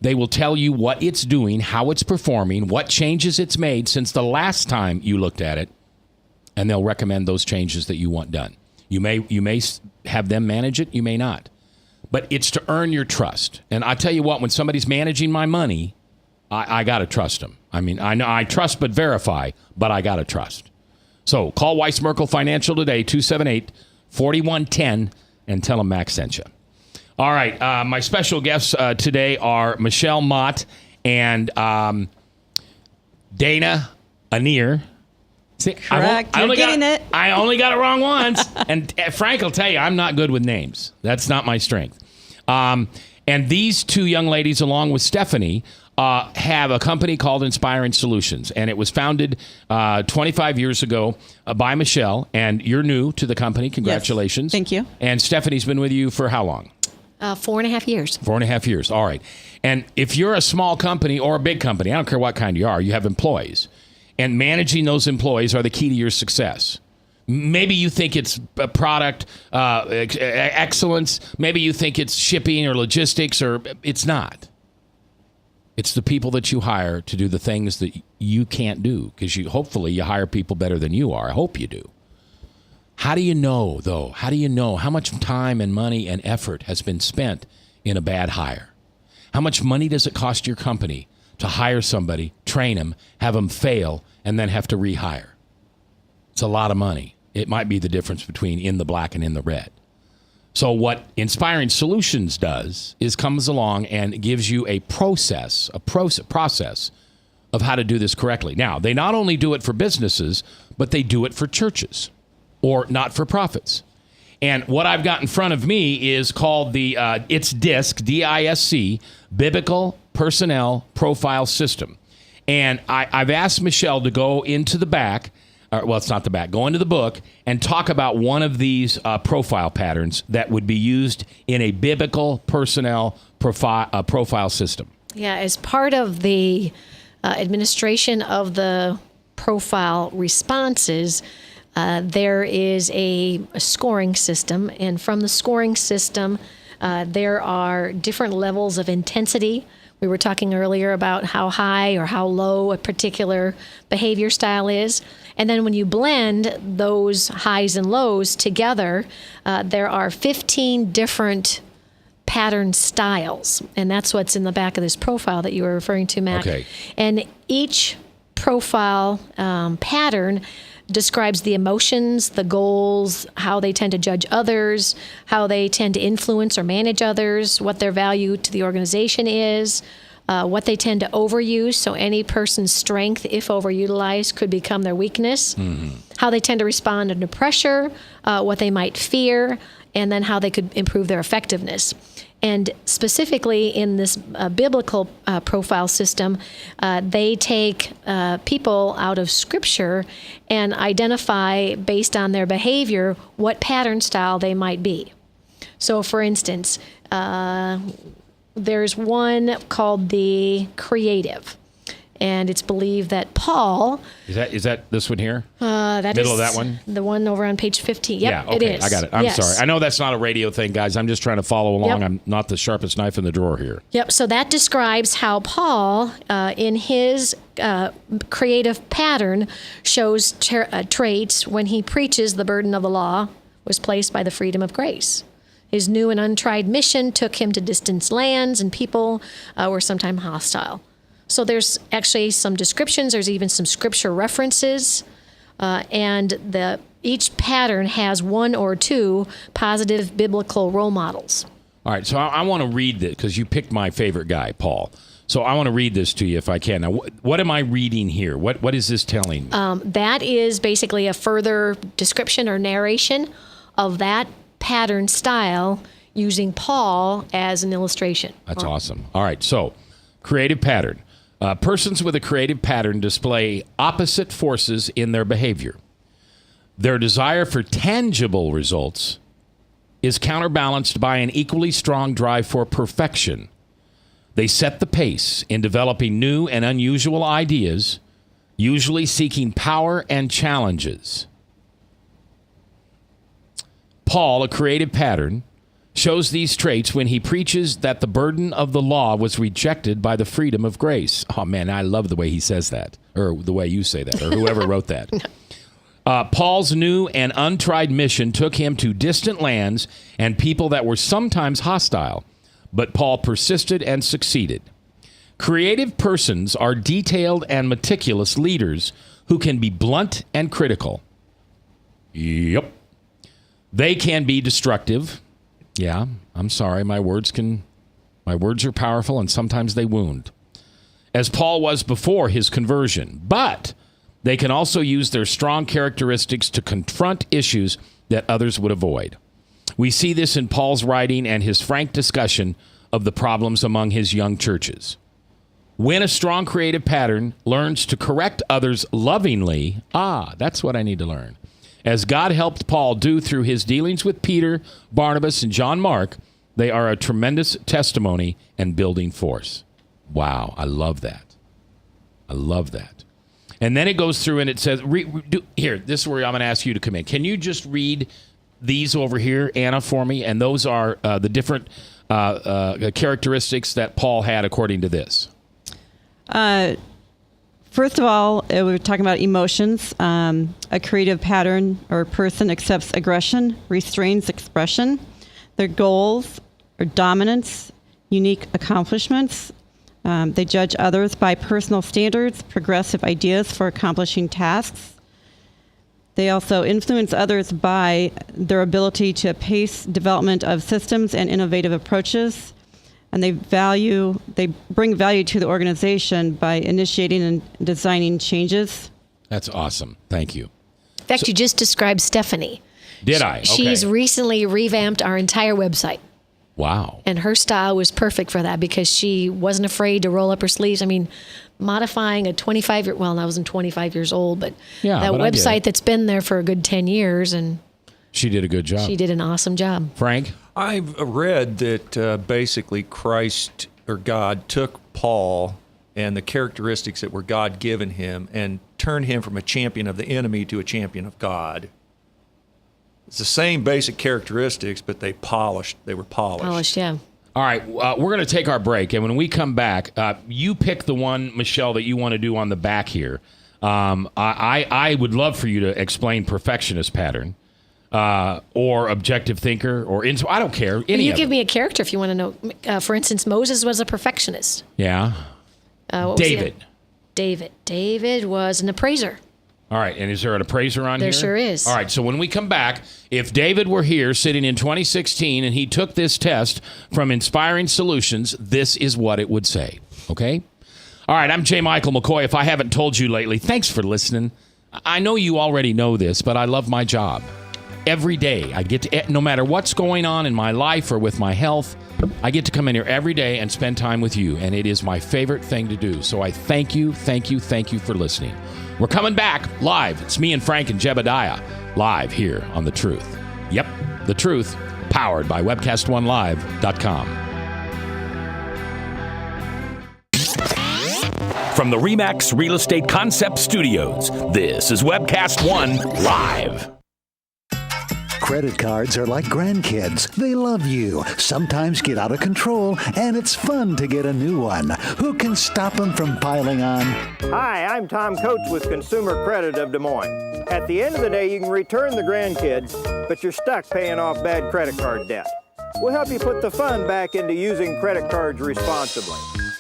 Speaker 8: they will tell you what it's doing, how it's performing, what changes it's made since the last time you looked at it, and they'll recommend those changes that you want done. You may have them manage it. You may not. But it's to earn your trust. And I tell you what, when somebody's managing my money, I got to trust them. I mean, I know I trust but verify, but I got to trust. So call Weiss Merkel Financial today, 278-4110, and tell them Max sent you. All right, my special guests today are Michele Mott and Dana Anier. See,
Speaker 16: Correct. You're getting it.
Speaker 8: I only got it wrong once. And Frank will tell you, I'm not good with names. That's not my strength. And these two young ladies, along with Stephanie, have a company called Inspiring Solutions. And it was founded 25 years ago by Michele. And you're new to the company. Congratulations.
Speaker 16: Yes. Thank you.
Speaker 8: And Stephanie's been with you for how long?
Speaker 9: 4.5 years.
Speaker 8: 4.5 years. All right. And if you're a small company or a big company, I don't care what kind you are, you have employees. And managing those employees are the key to your success. Maybe you think it's a product excellence. Maybe you think it's shipping or logistics, or it's not. It's the people that you hire to do the things that you can't do, because hopefully you hire people better than you are. I hope you do. How do you know, though? How do you know how much time and money and effort has been spent in a bad hire? How much money does it cost your company to hire somebody, train them, have them fail, and then have to rehire? It's a lot of money. It might be the difference between in the black and in the red. So what Inspiring Solutions does is comes along and gives you a process of how to do this correctly. Now, they not only do it for businesses, but they do it for churches or not-for-profits. And what I've got in front of me is called it's DISC, D-I-S-C, Biblical Personnel Profile System. And I've asked Michele to go into the back, it's not the back, go into the book and talk about one of these profile patterns that would be used in a biblical personnel profile system.
Speaker 9: Yeah, as part of the administration of the profile responses, there is a scoring system, and from the scoring system, there are different levels of intensity. We were talking earlier about how high or how low a particular behavior style is. And then when you blend those highs and lows together, there are 15 different pattern styles. And that's what's in the back of this profile that you were referring to, Mac.
Speaker 8: Okay.
Speaker 9: And each profile pattern describes the emotions, the goals, how they tend to judge others, how they tend to influence or manage others, what their value to the organization is, what they tend to overuse. So any person's strength, if overutilized, could become their weakness. How they tend to respond under pressure, what they might fear, and then how they could improve their effectiveness. And specifically in this biblical profile system, they take people out of Scripture and identify, based on their behavior, what pattern style they might be. So, for instance, there's one called the creative. And it's believed that Paul...
Speaker 8: Is that this one here?
Speaker 9: That
Speaker 8: Middle
Speaker 9: is
Speaker 8: of that one?
Speaker 9: The one over on page 15. Yep,
Speaker 8: yeah, okay,
Speaker 9: it is.
Speaker 8: I got it. I'm
Speaker 9: Yes.
Speaker 8: sorry. I know that's not a radio thing, guys. I'm just trying to follow along.
Speaker 9: Yep.
Speaker 8: I'm not the sharpest knife in the drawer here.
Speaker 9: Yep, so that describes how Paul, in his creative pattern, shows traits when he preaches the burden of the law was placed by the freedom of grace. His new and untried mission took him to distant lands, and people were sometimes hostile. So there's actually some descriptions. There's even some scripture references. And each pattern has one or two positive biblical role models.
Speaker 8: All right, so I want to read this because you picked my favorite guy, Paul. So I want to read this to you if I can. Now, what am I reading here? What is this telling me?
Speaker 9: That is basically a further description or narration of that pattern style using Paul as an illustration.
Speaker 8: That's awesome. All right, so creative pattern. Persons with a creative pattern display opposite forces in their behavior. Their desire for tangible results is counterbalanced by an equally strong drive for perfection. They set the pace in developing new and unusual ideas, usually seeking power and challenges. Paul, a creative pattern, shows these traits when he preaches that the burden of the law was rejected by the freedom of grace. Oh, man, I love the way he says that, or the way you say that, or whoever wrote that. Paul's new and untried mission took him to distant lands and people that were sometimes hostile, but Paul persisted and succeeded. Creative persons are detailed and meticulous leaders who can be blunt and critical. Yep. They can be destructive. Yeah, I'm sorry. My words are powerful, and sometimes they wound, as Paul was before his conversion. But They can also use their strong characteristics to confront issues that others would avoid. We see this in Paul's writing and his frank discussion of the problems among his young churches. When a strong creative pattern learns to correct others lovingly, that's what I need to learn. As God helped Paul do through his dealings with Peter, Barnabas, and John Mark, they are a tremendous testimony and building force. Wow, I love that. I love that. And then it goes through and it says, here, this is where I'm going to ask you to come in. Can you just read these over here, Anna, for me? And those are the different characteristics that Paul had according to this.
Speaker 16: First of all, we're talking about emotions. A creative pattern or person accepts aggression, restrains expression. Their goals are dominance, unique accomplishments. They judge others by personal standards, progressive ideas for accomplishing tasks. They also influence others by their ability to pace development of systems and innovative approaches. And they bring value to the organization by initiating and designing changes.
Speaker 8: That's awesome. Thank you.
Speaker 9: In fact, you just described Stephanie.
Speaker 8: Did I? Okay.
Speaker 9: She's recently revamped our entire website.
Speaker 8: Wow.
Speaker 9: And her style was perfect for that because she wasn't afraid to roll up her sleeves. I mean, modifying a 25-year, well, I wasn't 25 years old, but that website that's been there for a good 10 years. And
Speaker 8: she did a good job.
Speaker 9: She did an awesome job.
Speaker 8: Frank?
Speaker 10: I've read that basically Christ or God took Paul and the characteristics that were God-given him and turned him from a champion of the enemy to a champion of God. It's the same basic characteristics, but they were polished.
Speaker 9: Polished, yeah.
Speaker 8: All right, we're going to take our break, and when we come back, you pick the one, Michele, that you want to do on the back here. I would love for you to explain perfectionist pattern. Or objective thinker, or I don't care.
Speaker 9: You give me a character if you want to know. For instance, Moses was a perfectionist.
Speaker 8: Yeah. David.
Speaker 9: David was an appraiser.
Speaker 8: All right, and is there an appraiser on here?
Speaker 9: There sure is.
Speaker 8: All right, so when we come back, if David were here sitting in 2016 and he took this test from Inspiring Solutions, this is what it would say, okay? All right, I'm J. Michael McCoy. If I haven't told you lately, thanks for listening. I know you already know this, but I love my job. Every day, I get to, no matter what's going on in my life or with my health, I get to come in here every day and spend time with you, and it is my favorite thing to do. So I thank you for listening. We're coming back live. It's me and Frank and Jebediah live here on The Truth. Yep, The Truth, powered by webcast1live.com.
Speaker 14: From the RE/MAX Real Estate Concept Studios, this is Webcast One Live.
Speaker 2: Credit cards are like grandkids. They love you, sometimes get out of control, and it's fun to get a new one. Who can stop them from piling on?
Speaker 11: Hi, I'm Tom Coates with Consumer Credit of Des Moines. At the end of the day, you can return the grandkids, but you're stuck paying off bad credit card debt. We'll help you put the fun back into using credit cards responsibly.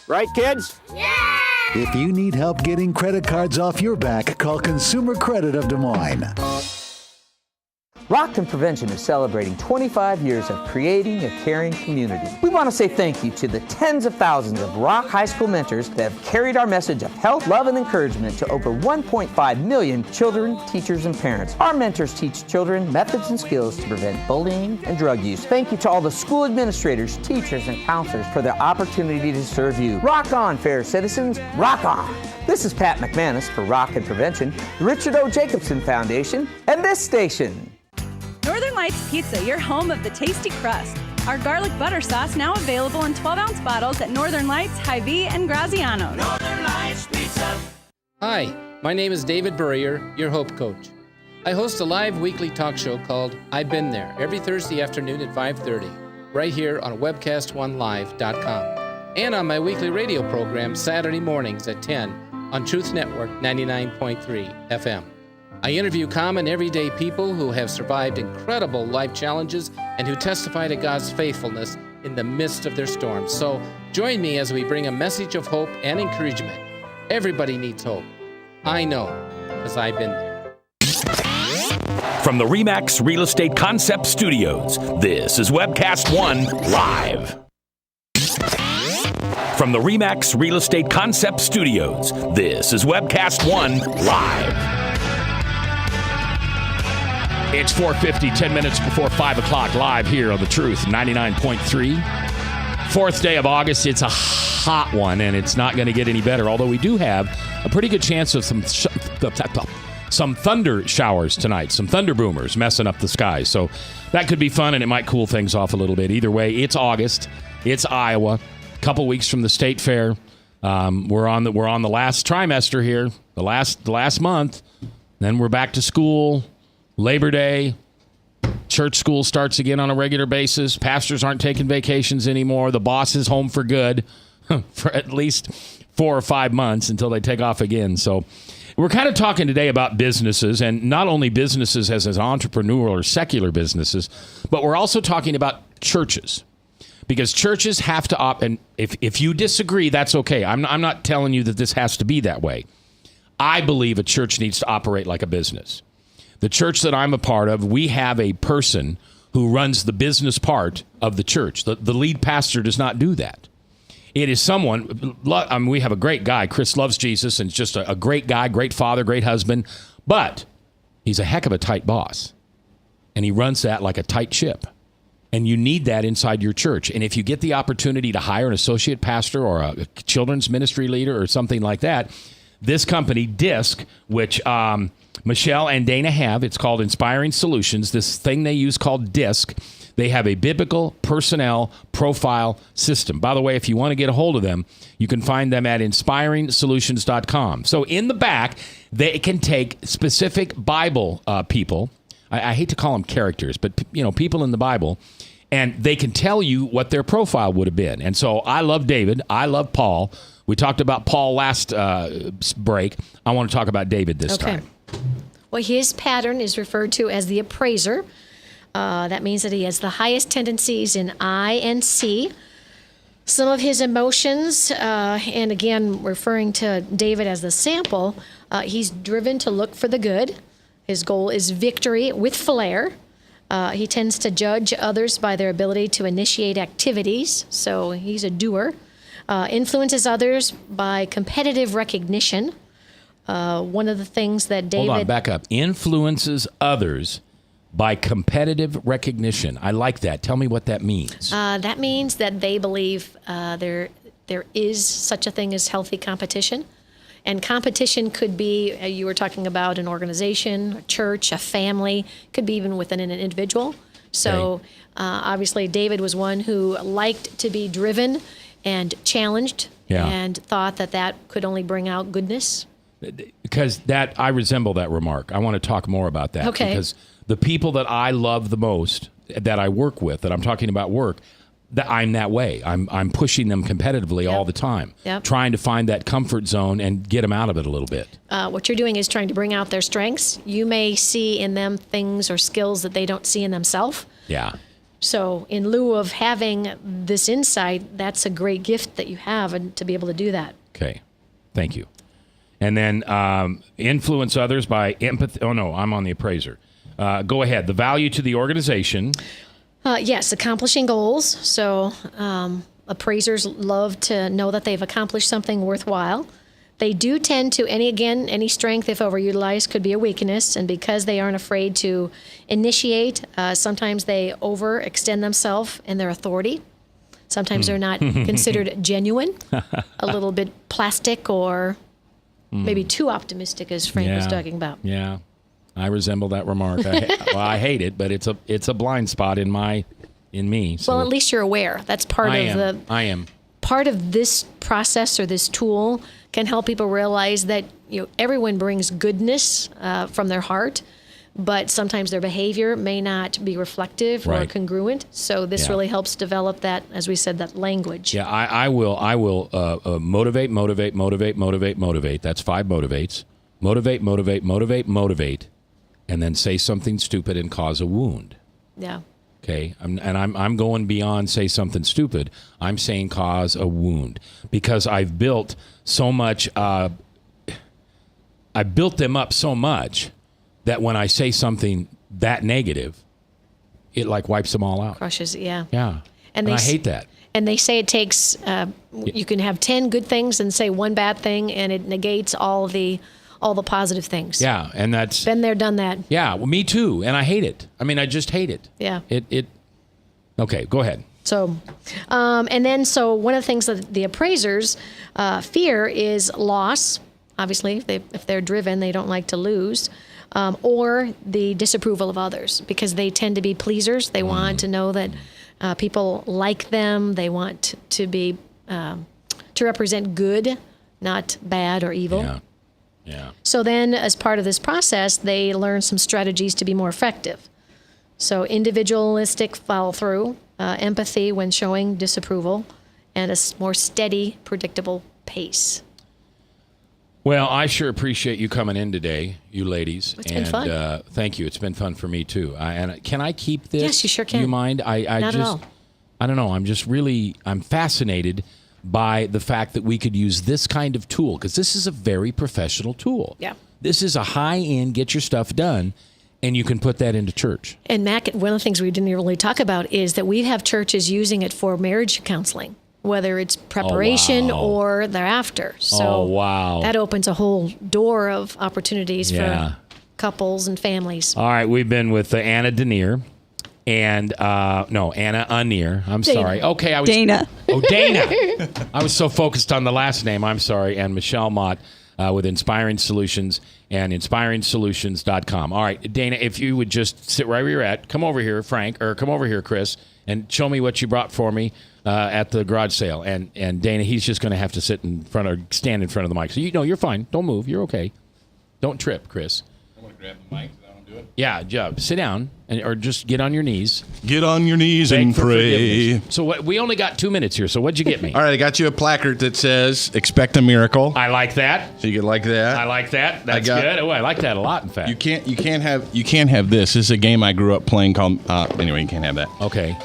Speaker 11: Right, kids?
Speaker 2: Yeah! If you need help getting credit cards off your back, call Consumer Credit of Des Moines.
Speaker 13: Rockton Prevention is celebrating 25 years of creating a caring community. We want to say thank you to the tens of thousands of Rock High School mentors that have carried our message of health, love, and encouragement to over 1.5 million children, teachers, and parents. Our mentors teach children methods and skills to prevent bullying and drug use. Thank you to all the school administrators, teachers, and counselors for their opportunity to serve you. Rock on, fair citizens, rock on! This is Pat McManus for Rockton Prevention, the Richard O. Jacobson Foundation, and this station.
Speaker 17: Northern Lights Pizza, your home of the tasty crust. Our garlic butter sauce now available in 12-ounce bottles at Northern Lights, Hy-Vee, and Graziano's.
Speaker 7: Northern Lights Pizza.
Speaker 12: Hi, my name is David Burrier, your Hope Coach. I host a live weekly talk show called I've Been There every Thursday afternoon at 5:30, right here on webcast1live.com, and on my weekly radio program Saturday mornings at 10 on Truth Network 99.3 FM. I interview common, everyday people who have survived incredible life challenges and who testify to God's faithfulness in the midst of their storms. So join me as we bring a message of hope and encouragement. Everybody needs hope. I know, because I've been there.
Speaker 14: From the RE/MAX Real Estate Concept Studios, this is Webcast One Live. From From the RE/MAX Real Estate Concept Studios, this is Webcast One Live.
Speaker 8: It's 4:50, 10 minutes before 5 o'clock, live here on The Truth, 99.3. Fourth day of August. It's a hot one, and it's not going to get any better, although we do have a pretty good chance of some thunder showers tonight, some thunder boomers messing up the sky. So that could be fun, and it might cool things off a little bit. Either way, it's August. It's Iowa. A couple weeks from the state fair. We're on the last trimester here, the last month. Then we're back to school. Labor Day. Church school starts again on a regular basis. Pastors aren't taking vacations anymore. The boss is home for good for at least 4 or 5 months until they take off again. So we're kind of talking today about businesses, and not only businesses as entrepreneurial or secular businesses, but we're also talking about churches. Because churches have to opt, and if you disagree, that's okay. I'm not telling you that this has to be that way. I believe a church needs to operate like a business. The church that I'm a part of, we have a person who runs the business part of the church. The lead pastor does not do that. It is someone, we have a great guy. Chris loves Jesus and is just a great guy, great father, great husband. But he's a heck of a tight boss. And he runs that like a tight ship. And you need that inside your church. And if you get the opportunity to hire an associate pastor or a children's ministry leader or something like that, this company, DISC, which Michele and Dana have, it's called Inspiring Solutions. This thing they use called DISC, they have a biblical personnel profile system. By the way, if you want to get a hold of them, you can find them at inspiringsolutions.com. So in the back, they can take specific Bible people. I hate to call them characters, but people in the Bible, and they can tell you what their profile would have been. And so I love David. I love Paul. We talked about Paul last break. I want to talk about David this time.
Speaker 9: Well, his pattern is referred to as the appraiser. That means that he has the highest tendencies in I and C. Some of his emotions, and again, referring to David as the sample, he's driven to look for the good. His goal is victory with flair. He tends to judge others by their ability to initiate activities, so he's a doer. Influences others by competitive recognition. One of the things that David...
Speaker 8: Hold on, back up. Influences others by competitive recognition. I like that. Tell me what that means.
Speaker 9: That means that they believe there is such a thing as healthy competition. And competition could be, you were talking about an organization, a church, a family, could be even within an individual. So obviously David was one who liked to be driven and challenged and thought that could only bring out goodness.
Speaker 8: Because I resemble that remark. I want to talk more about that.
Speaker 9: Okay.
Speaker 8: Because the people that I love the most, that I work with, that I'm talking about work, that I'm that way. I'm pushing them competitively all the time, trying to find that comfort zone and get them out of it a little bit.
Speaker 9: What you're doing is trying to bring out their strengths. You may see in them things or skills that they don't see in themselves.
Speaker 8: Yeah.
Speaker 9: So in lieu of having this insight, that's a great gift that you have, and to be able to do that.
Speaker 8: Okay. Thank you. And then influence others by empathy. Oh, no, I'm on the appraiser. Go ahead. The value to the organization.
Speaker 9: Yes, accomplishing goals. So appraisers love to know that they've accomplished something worthwhile. They do tend to, any strength, if overutilized, could be a weakness. And because they aren't afraid to initiate, sometimes they overextend themselves in their authority. Sometimes they're not considered genuine, a little bit plastic, or maybe too optimistic, as Frank was talking about.
Speaker 8: Yeah. I resemble that remark. I hate it, but it's a blind spot in me. So.
Speaker 9: Well, at least you're aware. That's part of
Speaker 8: I am.
Speaker 9: Part of this process or this tool can help people realize that everyone brings goodness from their heart, but sometimes their behavior may not be reflective or congruent. So this really helps develop that, as we said, that language.
Speaker 8: Yeah, I will motivate. That's 5 motivates. Motivate, and then say something stupid and cause a wound.
Speaker 9: Yeah.
Speaker 8: Okay, I'm going beyond say something stupid. I'm saying cause a wound, because I've built so much. I built them up so much that when I say something that negative, it like wipes them all out.
Speaker 9: Crushes, yeah.
Speaker 8: Yeah. And I hate that.
Speaker 9: And they say it takes, you can have 10 good things and say one bad thing, and it negates all the positive things.
Speaker 8: Yeah, and that's...
Speaker 9: Been there, done that.
Speaker 8: Yeah, well, me too, and I hate it. I mean, I just hate it.
Speaker 9: Yeah.
Speaker 8: Okay, go ahead.
Speaker 9: So, and then one of the things that the appraisers fear is loss. Obviously, if they're driven, they don't like to lose. Or the disapproval of others, because they tend to be pleasers. They want to know that people like them. They want to be to represent good, not bad or evil.
Speaker 8: Yeah.
Speaker 9: So then, as part of this process, they learn some strategies to be more effective. So individualistic follow-through, empathy when showing disapproval, and a more steady, predictable pace.
Speaker 8: Well, I sure appreciate you coming in today, you ladies.
Speaker 9: It's been fun.
Speaker 8: Thank you. It's been fun for me, too. And can I keep this?
Speaker 9: Yes, you sure can.
Speaker 8: Do you mind?
Speaker 9: Not at all.
Speaker 8: I don't know. I'm fascinated by the fact that we could use this kind of tool, because this is a very professional tool.
Speaker 9: Yeah.
Speaker 8: This is a high-end, get your stuff done, and you can put that into church.
Speaker 9: And Mac, one of the things we didn't really talk about is that we have churches using it for marriage counseling, whether it's preparation or thereafter. So that opens a whole door of opportunities for couples and families.
Speaker 8: All right, we've been with Anna Denier and Anna Anier. I'm
Speaker 16: Dana.
Speaker 8: sorry. Okay, I was
Speaker 16: Dana.
Speaker 8: Oh, Dana. I was so focused on the last name. I'm sorry. And Michele Mott with Inspiring Solutions and inspiringsolutions.com. All right, Dana, if you would just sit right where you're at, come over here, Frank, or come over here, Chris, and show me what you brought for me at the garage sale. And Dana, he's just going to have to stand in front of the mic. So you're fine. Don't move. You're okay. Don't trip, Chris.
Speaker 21: I'm going to grab the mic. I don't do it.
Speaker 8: Yeah, sit down or just get on your knees.
Speaker 21: Get on your knees and pray.
Speaker 8: So we only got 2 minutes here. So what'd you get me?
Speaker 21: All right, I got you a placard that says "Expect a Miracle."
Speaker 8: I like that.
Speaker 21: So you can like that.
Speaker 8: I like that. That's good. Oh, I like that a lot. In fact,
Speaker 21: you can't have this. This is a game I grew up playing called. Anyway, you can't have that.
Speaker 8: Okay.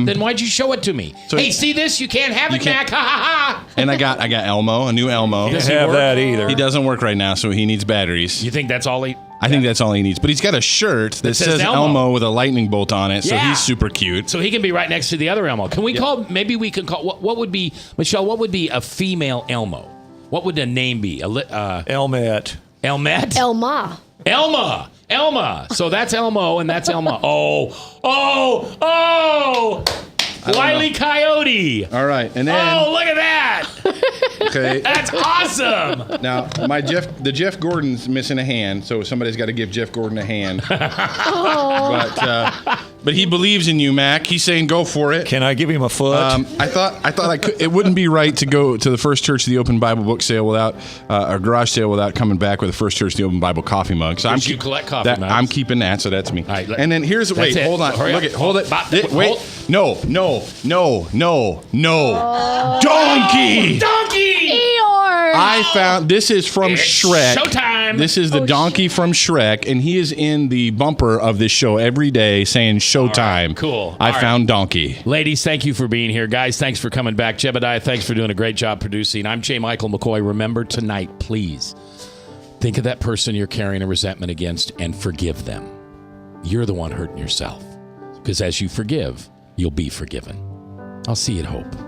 Speaker 8: Then why'd you show it to me? So hey, see this? You can't have it, Mac. Ha ha ha.
Speaker 21: And I got Elmo, a new Elmo.
Speaker 10: He doesn't have that either.
Speaker 21: He doesn't work right now, so he needs batteries.
Speaker 8: You think that's all he?
Speaker 21: I think that's all he needs. But he's got a shirt that says Elmo with a lightning bolt on it, so he's super cute.
Speaker 8: So he can be right next to the other Elmo. Can we maybe we can call, what would be, Michele, what would be a female Elmo? What would the name be?
Speaker 10: Elmet.
Speaker 8: Elmet? Elma. So that's Elmo and that's Elma. Wile E. Coyote.
Speaker 21: All right, and then.
Speaker 8: Oh, look at that!
Speaker 21: Okay,
Speaker 8: that's awesome.
Speaker 21: Now, the Jeff Gordon's missing a hand, so somebody's got to give Jeff Gordon a hand. But he believes in you, Mac. He's saying go for it.
Speaker 10: Can I give him a foot?
Speaker 21: I thought I could. It wouldn't be right to go to the First Church of the Open Bible book sale without a garage sale without coming back with a First Church of the Open Bible coffee mug. So
Speaker 8: you collect coffee mugs.
Speaker 21: I'm keeping that, so that's me.
Speaker 8: All right,
Speaker 21: and then here's hold on. Hold it. Wait. No. Donkey.
Speaker 9: Eeyore.
Speaker 21: I found this is from Shrek.
Speaker 8: Showtime.
Speaker 21: This is the donkey from Shrek, and he is in the bumper of this show every day saying Showtime.
Speaker 8: Right, cool.
Speaker 21: I found Donkey.
Speaker 8: Ladies, thank you for being here. Guys, thanks for coming back. Jebediah, thanks for doing a great job producing. I'm J. Michael McCoy. Remember tonight, please, think of that person you're carrying a resentment against and forgive them. You're the one hurting yourself. Because as you forgive, you'll be forgiven. I'll see you at Hope.